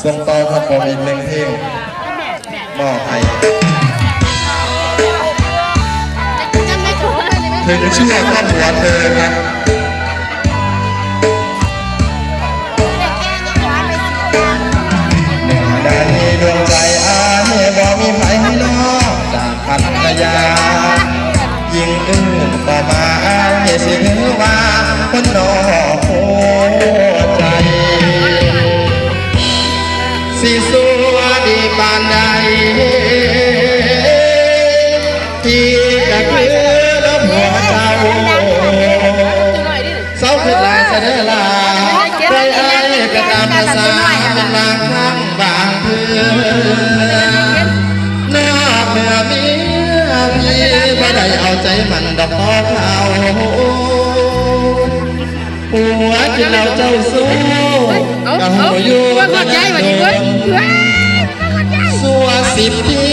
ส่งต่อครับผมอีกหนึ่งเพลงมอบให้เธอจะเชื่อครอบครัวเธอครับหนึ่งดานีดวงใจอาเน่บอกมีไผให้นอกจากพัทยายิ่งอื่นต่อมาให้สิถือว่าคนนอกหัวใจสิสัวดีปานใดที่จะคือลบหัวเจ้าเศร้าขึ้นลายเสด็จลาใจไอ้ก็ตามภาษาเป็นบางครั้งบางเพื่อหน้าเมื่อมีพี่ไม่ได้เอาใจมันดอกพ่อเขาหัวที่เราเจ้าสู้กับหัวอยู่กันสัวสิบที่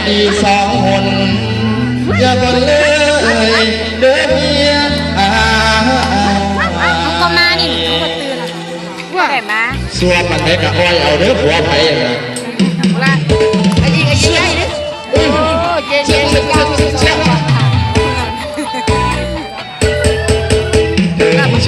ดีสองคนอย่าบ่เลยเด้อเมียก็มานี่ตื่นว่าไหนมาสัวมันได้กับอ้อยเอาเด้อผัวไผ่นะละไอ้ยิงใหญ่ดิโอ้เย็นถึงโช